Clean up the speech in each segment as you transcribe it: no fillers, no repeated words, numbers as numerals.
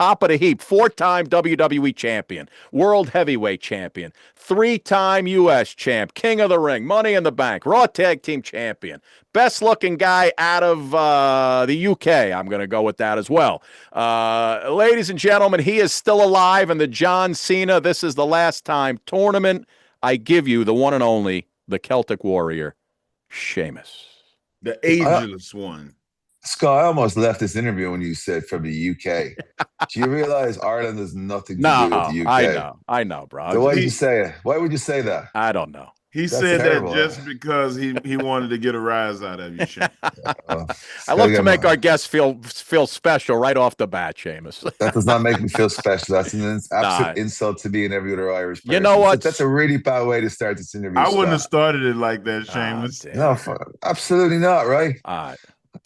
top of the heap, 4-time WWE champion, world heavyweight champion, 3-time U.S. champ, king of the ring, Money in the Bank, Raw Tag Team champion, best looking guy out of the UK. I'm going to go with that as well. Ladies and gentlemen, he is still alive in the John Cena "This is the last time" tournament. I give you the one and only, the Celtic Warrior, Sheamus. The ageless one. Scott, I almost left this interview when you said from the UK. Do you realize Ireland has nothing to do with the UK? I know, bro. So why did you say it? Why would you say that? I don't know. He said terrible. That just because he wanted to get a rise out of you, Shane. I love to make our guests feel special right off the bat, Sheamus. That does not make me feel special. That's an absolute insult to me and every other Irish person. You know what? That's a really bad way to start this interview. I wouldn't have started it like that, Sheamus. No, absolutely not, right? All right.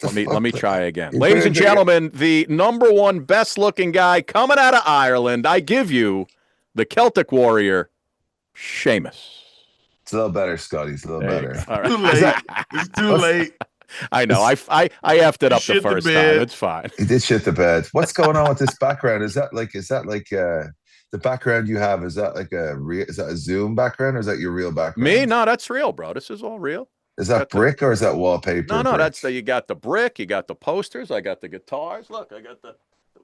Let me try again. Ladies and gentlemen, the number one best looking guy coming out of Ireland, I give you the Celtic Warrior, Sheamus. It's a little better, Scotty. It's a little better. All right. Too late. It's too late. I know. I effed it up the first time. It's fine. He did shit the bed. What's going on with this background? Is that like the background you have? Is that like is that a Zoom background or is that your real background? Me? No, that's real, bro. This is all real. Is that brick or is that wallpaper? No, that's you got the brick, you got the posters, I got the guitars. Look,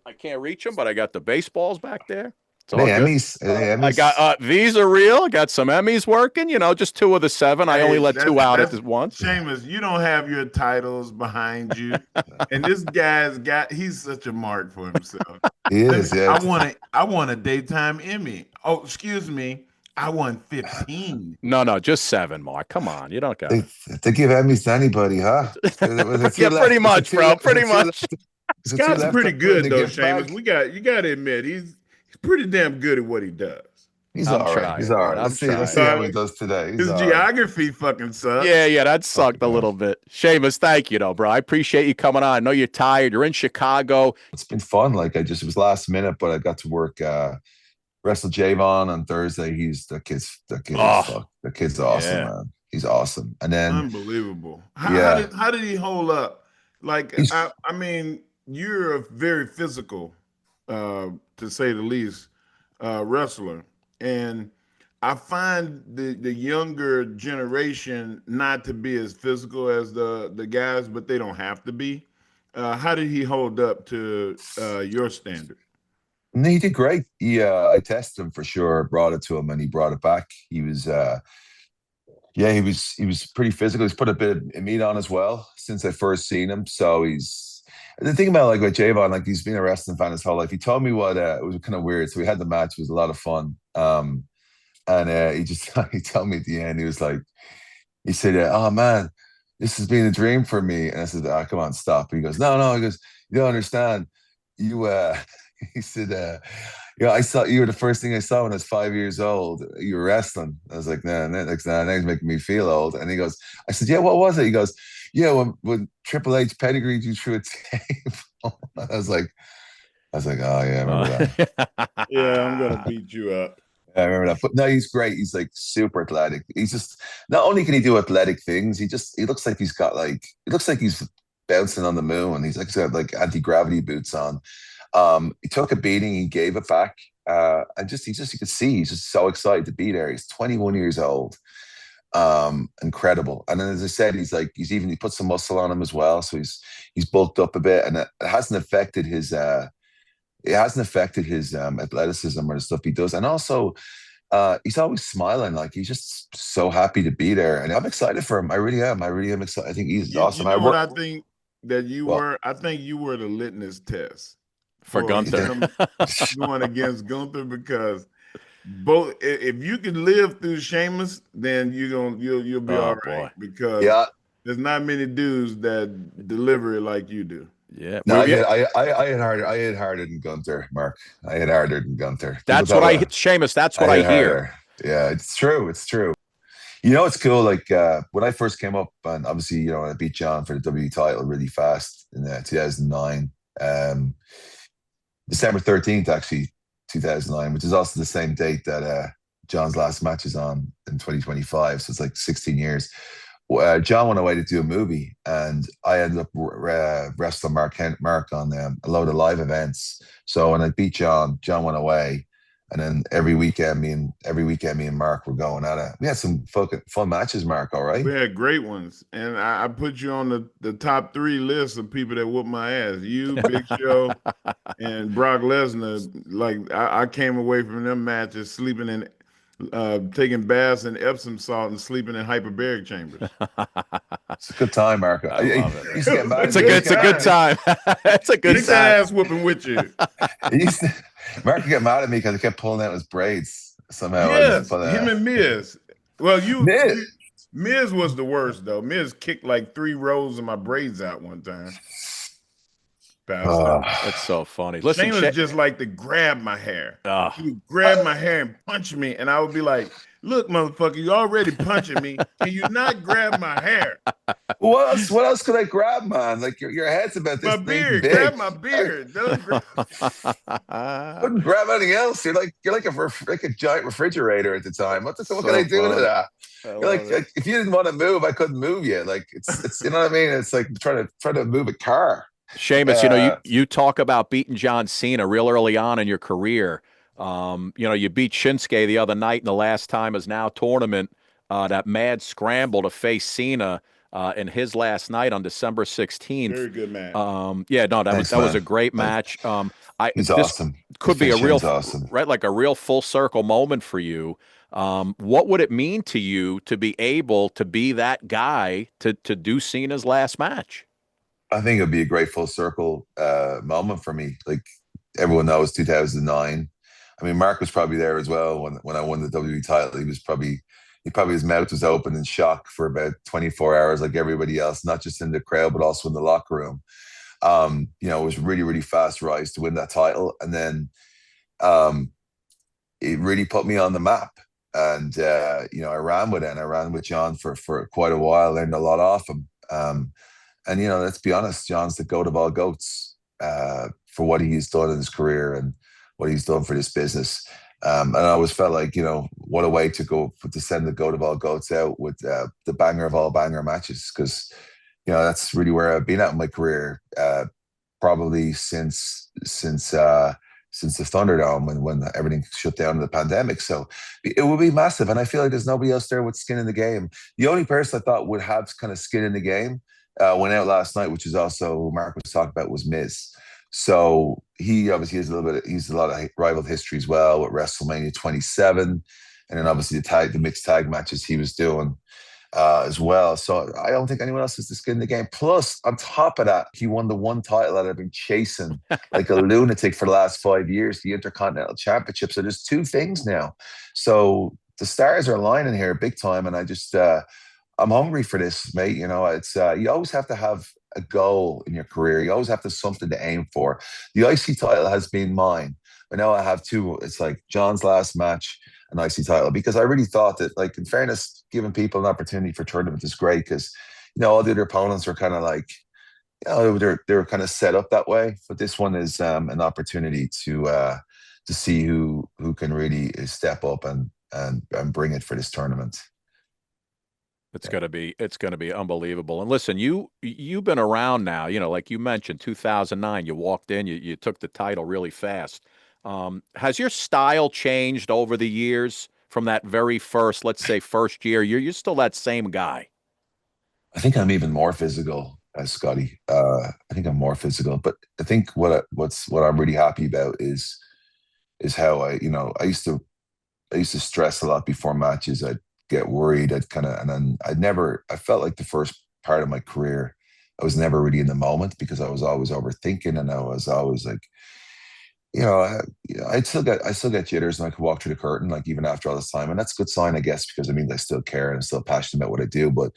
I can't reach them, but I got the baseballs back there. Emmys. I got these are real. I got some Emmys working. Just 2 of the 7. I only let 2 out at this once. Sheamus, you don't have your titles behind you, and this he's such a mark for himself. He is. Yeah. I want a daytime Emmy. Oh, excuse me. I won 15. No, just 7, Mark. Come on, you don't got to give Emmys to anybody, huh? Yeah, pretty much, bro. Pretty much. Scott's pretty good though, Sheamus. You got to admit he's pretty damn good at what he does. He's all right. He's all right. Let's see how he does today. His geography fucking sucks. Yeah, that sucked a little bit. Sheamus, thank you, though, bro. I appreciate you coming on. I know you're tired. You're in Chicago. It's been fun. It was last minute, but I got to work. Wrestle Javon on Thursday. The kid's awesome, man. He's awesome. And then unbelievable. How did he hold up? I mean, you're a very physical, to say the least, wrestler. And I find the younger generation not to be as physical as the guys, but they don't have to be. How did he hold up to your standard? No, he did great. I tested him for sure, brought it to him, and he brought it back. He was, he was pretty physical. He's put a bit of meat on as well since I first seen him. So the thing about with Javon, he's been a wrestling fan his whole life. He told me it was kind of weird. So we had the match. It was a lot of fun. And he told me at the end, he said, "Oh man, this has been a dream for me." And I said, "Come on, stop." He goes, "No." He goes, "You don't understand. He said, I saw you were the first thing I saw when I was 5 years old. You were wrestling." I was like, "Nah, now he's making me feel old." And he goes, I said, "Yeah, what was it?" He goes, "Yeah, when Triple H pedigreed you through a table." I was like, "Oh yeah, I remember that." Yeah, I'm gonna beat you up. I remember that. But no, he's great. He's super athletic. He's just, not only can he do athletic things, he looks like he's got it looks like he's bouncing on the moon. He's got anti-gravity boots on. He took a beating, he gave it back. And you could see he's just so excited to be there. He's 21 years old. Incredible. And then, as I said, he put some muscle on him as well. So he's bulked up a bit, and it hasn't affected his athleticism or the stuff he does. And also, he's always smiling. He's just so happy to be there. And I'm excited for him. I really am. Excited. I think he's awesome. You know what I think that you were? I think you were the litmus test for Gunther going against Gunther, because both, if you can live through Sheamus, then you'll be all right. Boy. Because there's not many dudes that deliver it like you do. Yeah, no, I hit harder than Gunther, Mark. I hit harder than Gunther. That's what I hit, Sheamus. That's what I hear. Harder. Yeah, it's true. It's true. It's cool. When I first came up, and obviously, I beat John for the WWE title really fast in 2009. December 13th, actually, 2009, which is also the same date that John's last match is on in 2025. So it's 16 years. John went away to do a movie, and I ended up wrestling Mark on a load of live events. So when I beat John, John went away, and then every weekend, me and Mark were going at it. We had some fun matches, Mark. All right. We had great ones, and I put you on the top 3 list of people that whooped my ass. You, Big Show, and Brock Lesnar. Like I came away from them matches sleeping in, taking baths in Epsom salt and sleeping in hyperbaric chambers. It's a good time, Mark. I love it. Used to get mad It's a good time. It's a good Take time. that ass whooping with you. Mark would get mad at me because I kept pulling out his braids somehow. Yes, him and Miz. Well, Miz was the worst though. Miz kicked like 3 rows of my braids out one time. That's so funny. Listen, Sheamus just like to grab my hair. He would grab my hair and punch me, and I would be like, "Look, motherfucker, you already punching me. Can you not grab my hair?" What else could I grab, man? Like your head's about this my thing beard. big. Grab my beard. Don't grab. Couldn't grab anything else. You're like a giant refrigerator at the time. What can I do to that? You're like if you didn't want to move, I couldn't move you. Like it's you know what I mean? It's like trying to move a car. Sheamus, you talk about beating John Cena real early on in your career. You beat Shinsuke the other night in the last time is now tournament. That mad scramble to face Cena in his last night on December 16th. Very good match. That was a great match. It's awesome. Could be a real awesome. Right, like a real full circle moment for you. What would it mean to you to be able to be that guy to do Cena's last match? I think it'd be a great full circle moment for me. Like everyone knows 2009. I mean, Mark was probably there as well when I won the WWE title. His mouth was open in shock for about 24 hours, like everybody else, not just in the crowd, but also in the locker room. It was really, really fast rise to win that title. And then it really put me on the map. And, I ran with it, and I ran with John for quite a while, learned a lot off him. And, let's be honest, John's the goat of all goats for what he's done in his career and what he's done for this business. And I always felt like, what a way to send the goat of all goats out with the banger of all banger matches. Because, that's really where I've been at in my career, probably since the Thunderdome when everything shut down in the pandemic. So it would be massive. And I feel like there's nobody else there with skin in the game. The only person I thought would have kind of skin in the game went out last night, which is also Mark was talking about, was Miz. So he obviously has he's a lot of rival history as well with WrestleMania 27, and then obviously the mixed tag matches he was doing as well. So I don't think anyone else has the skin in the game. Plus, on top of that, he won the one title that I've been chasing like a lunatic for the last 5 years, the Intercontinental Championship. So there's 2 things now. So the stars are aligning here big time, and I just I'm hungry for this, mate. It's you always have to have a goal in your career. You always have to have something to aim for. The IC title has been mine, but now I have 2. It's like John's last match, an IC title, because I really thought that, like, in fairness, giving people an opportunity for tournament is great because, all the other opponents are kind of like, they're kind of set up that way. But this one is an opportunity to see who can really step up and bring it for this tournament. It's gonna be unbelievable. And listen, you've been around now. Like you mentioned, 2009. You walked in, you took the title really fast. Has your style changed over the years from that very first, let's say, first year? You're still that same guy. I think I'm even more physical, Scotty. I think I'm more physical, but I think what I'm really happy about is how I used to stress a lot before matches. I'd get worried. I felt like the first part of my career, I was never really in the moment because I was always overthinking, and I was always like, I still get jitters, and I could walk through the curtain, like, even after all this time. And that's a good sign, I guess, because it means I still care and I'm still passionate about what I do. But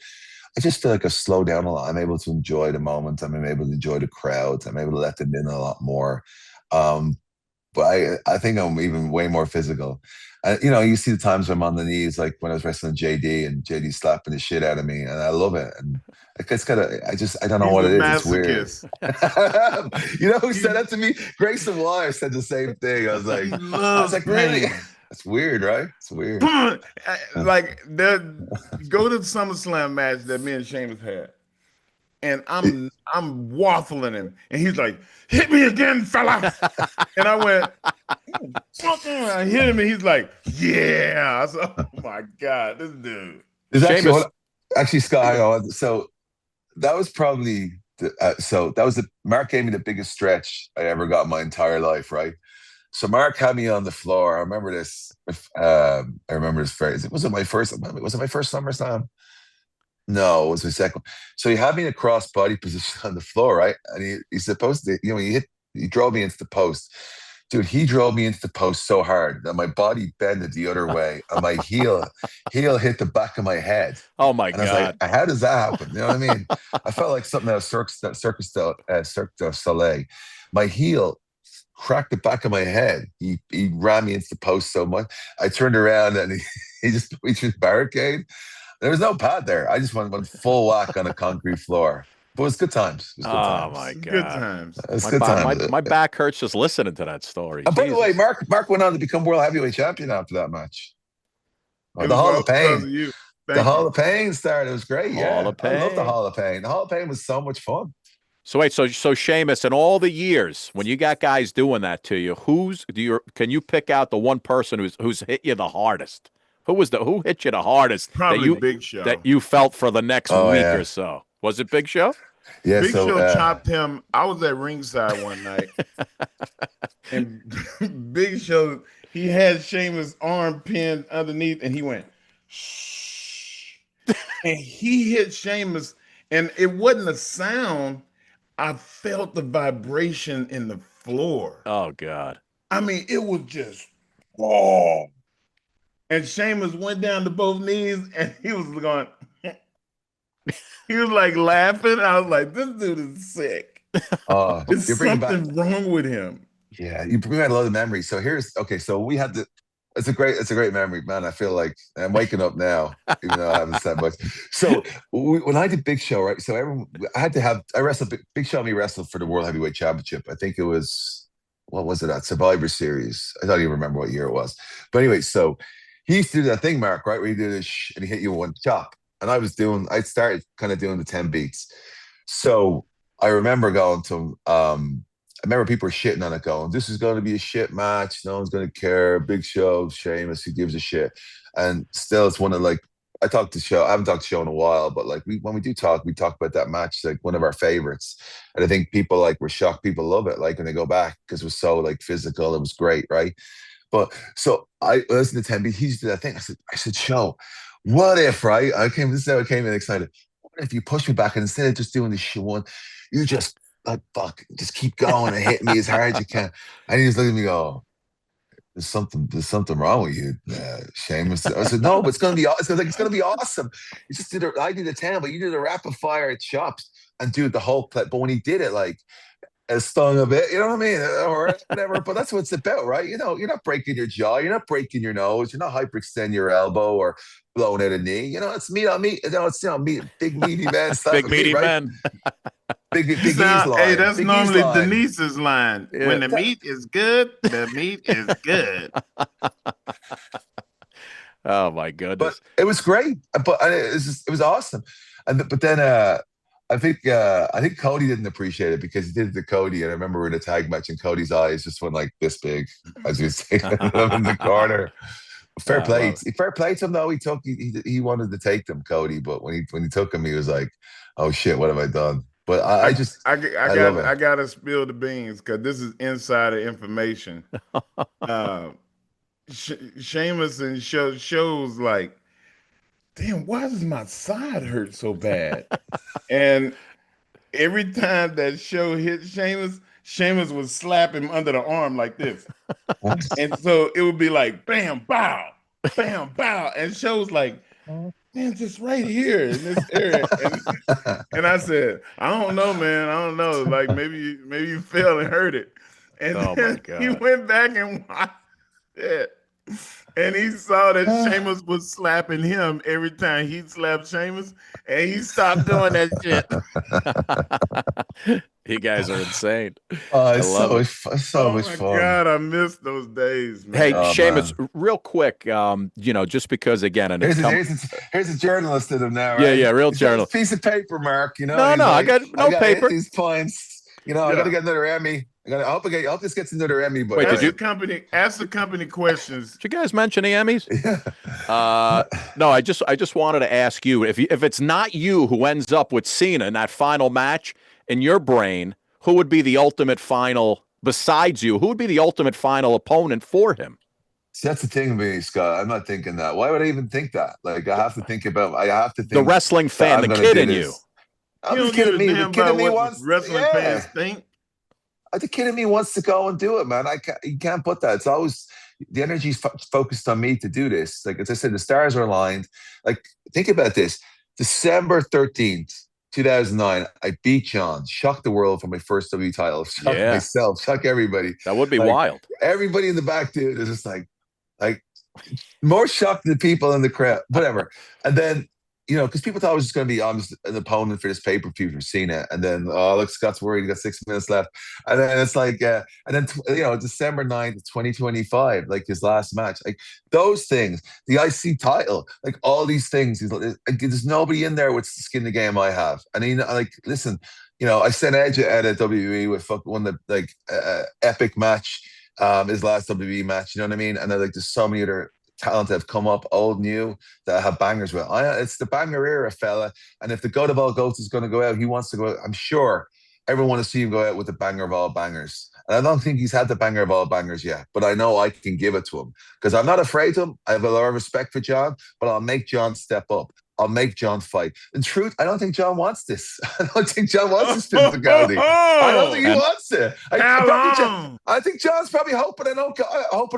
I just feel like I've slowed down a lot. I'm able to enjoy the moment. I'm able to enjoy the crowd. I'm able to let them in a lot more. But I think I'm even way more physical. You see the times when I'm on the knees, like when I was wrestling JD and JD slapping the shit out of me, and I love it. And it's kind of, I don't know what it is. It's weird. Who said that to me? Grayson Waller said the same thing. I was like, really? It's weird, right? It's weird. Like, go to the SummerSlam match that me and Sheamus had. And I'm waffling him. And he's like, hit me again, fella. And I went, I hit him, and he's like, yeah. I said, oh my God, this dude. There's actually, Scott, so that was probably Mark gave me the biggest stretch I ever got in my entire life, right? So Mark had me on the floor. I remember this. I remember this phrase. Was it my first SummerSlam? No, it was my second. So he had me in a cross body position on the floor, right? And he's supposed to, he drove me into the post. Dude, he drove me into the post so hard that my body bended the other way and my heel hit the back of my head. Oh my God. I was like, how does that happen? You know what I mean? I felt like something out of Cirque du Soleil. My heel cracked the back of my head. He ran me into the post so much. I turned around and he just reached his barricade. There was no pad there. I just went full whack on a concrete floor. But it was good times. It was good times. My God. Good times. It was good times. My back hurts just listening to that story. And by the way, Mark went on to become world heavyweight champion after that match. The Hall of Pain. The Hall of Pain started. It was great. Yeah. Hall of Pain. I love the Hall of Pain. The Hall of Pain was so much fun. So wait, so Sheamus, in all the years when you got guys doing that to you, can you pick out the one person who's hit you the hardest? Who hit you the hardest? Probably Big Show. That you felt for the next week or so. Was it Big Show? Yeah, Big Show chopped him. I was at ringside one night, and Big Show, he had Sheamus' arm pinned underneath, and he went, shh. And he hit Sheamus, and it wasn't a sound. I felt the vibration in the floor. Oh, God. I mean, it was just, oh. And Sheamus went down to both knees, and he was going, he was like laughing. I was like, this dude is sick. There's something wrong with him. Yeah, you bring back a lot of memories. So so we had it's a great memory, man. I feel like I'm waking up now, even though I haven't said much. So when I did Big Show, right? So I wrestled Big Show. Me wrestled for the World Heavyweight Championship. I think it was, what was it at Survivor Series? I don't even remember what year it was. But anyway, so he used to do that thing, Mark, right? Where he did this and he hit you with one chop. And I started kind of doing the 10 beats. So I remember going to I remember people were shitting on it, going, this is going to be a shit match. No one's going to care. Big Show, Sheamus, who gives a shit? And still, it's one of I haven't talked to Show in a while, but when we do talk, we talk about that match, like one of our favorites. And I think people were shocked. People love it, when they go back, because it was so physical. It was great, right? But so I listened to 10 beats. He did that thing. I said, Show, what if, right? This is how I came in excited. What if you push me back and instead of just doing this shit one, you just just keep going and hit me as hard as you can? And he just looked at me and go, there's something wrong with you, Sheamus. I said, no, but it's gonna be awesome. You just I did a 10, but you did a rapid fire chops and do the whole clip. But when he did it, it stung a bit, you know what I mean? Or whatever, but that's what it's about, right? You're not breaking your jaw, you're not breaking your nose, you're not hyperextending your elbow or blowing out a knee. It's meat on meat. It's big meaty man stuff. Big meaty men. Big E's line. Hey, that's normally Denise's line. Yeah. When the meat is good, the meat is good. Oh my goodness! But it was great. But it was awesome. But then I think Cody didn't appreciate it because he did it to Cody, and I remember we were in a tag match, and Cody's eyes just went this big as he was taking them in the corner. Fair play to him though. He wanted to take them, Cody, but when he took him, he was like, "Oh shit, what have I done?" But I gotta spill the beans because this is insider information. Sheamus and shows damn, why does my side hurt so bad? And every time that Show hit Sheamus would slap him under the arm like this. And so it would be bam, bow, bam, bow. And Show's man, just right here in this area. And I said, I don't know, man. I don't know. Maybe you fell and hurt it. And then he went back and watched it. And he saw that Sheamus was slapping him every time he slapped Sheamus, and he stopped doing that shit. You guys are insane. Oh, I love it. So much fun. Oh my God, I miss those days, man. Hey, Sheamus, real quick, just because again, and here's a journalist in him now, right? Yeah, real journalist. Piece of paper, Mark. You know, no, I got no paper. These points. You know, I got to get another Emmy. I hope this gets another Emmy. But wait, ask the company questions? Did you guys mention the Emmys? Yeah. No, I just wanted to ask you if it's not you who ends up with Cena in that final match, in your brain, who would be the ultimate final besides you? Who would be the ultimate final opponent for him? See, that's the thing with me, Scott. I'm not thinking that. Why would I even think that? Like, I have to think the wrestling fan, the kid in you. You don't give a damn about what wrestling fans think. The kid in me wants to go and do it, man. You can't put that. It's always the energy's focused on me to do this. Like, as I said, the stars are aligned. Like, think about this. December 13th, 2009, I beat John, shocked the world for my first WWE title, shocked myself, shocked everybody. That would be wild. Everybody in the back, dude, is just like more shocked than the people in the crowd, whatever. And then, because people thought I was just going to be an opponent for this pay-per-view for Cena. And then, look, Scott's worried. He got 6 minutes left. And then it's like, December 9th, 2025, like his last match. Like those things, the IC title, like all these things. There's nobody in there with skin in the game I have. And listen, I sent Edge out of WWE with one of the epic match, his last WWE match. You know what I mean? And there's so many other talent that have come up, old, new, that have bangers with. It's the banger era, fella. And if the goat of all goats is going to go out, he wants to go out. I'm sure everyone wants to see him go out with the banger of all bangers. And I don't think he's had the banger of all bangers yet, but I know I can give it to him because I'm not afraid of him. I have a lot of respect for John, but I'll make John step up. I'll make John fight. In truth, I don't think John wants this. I don't think John wants this physicality. I don't think he wants it. I think John's probably hoping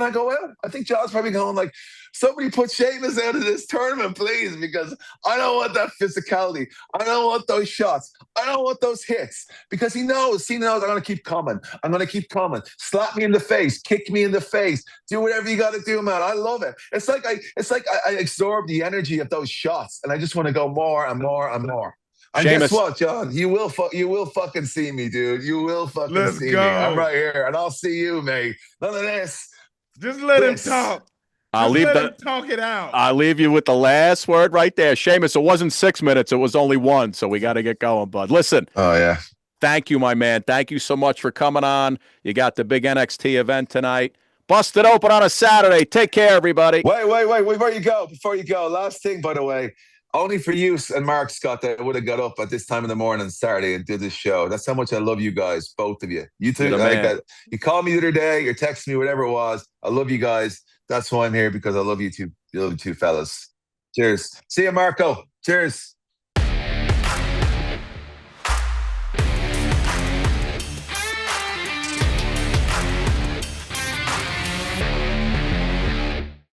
I go out. I think John's probably going like, somebody put Sheamus out of this tournament, please, because I don't want that physicality. I don't want those shots. I don't want those hits because Cena knows I'm going to keep coming. I'm going to keep coming. Slap me in the face, kick me in the face, do whatever you got to do, man. I love it. It's like I absorb the energy of those shots, and I just want to go more and more and more. And Sheamus, guess what, John? You will fucking see me, dude. You will fucking see me. I'm right here, and I'll see you, mate. None of this. Just let him talk. I'll leave talk it out. I'll leave you with the last word right there. Sheamus, it wasn't 6 minutes. It was only one, so we got to get going, bud. Listen. Oh, yeah. Thank you, my man. Thank you so much for coming on. You got the big NXT event tonight. Busted open on a Saturday. Take care, everybody. Wait. Before you go, last thing, by the way. Only for you and Mark Scott that would have got up at this time in the morning Saturday and did this show. That's how much I love you guys, both of you. You two, you called me the other day, you texted me, whatever it was. I love you guys. That's why I'm here, because I love you two fellas. Cheers. See you, Marco. Cheers.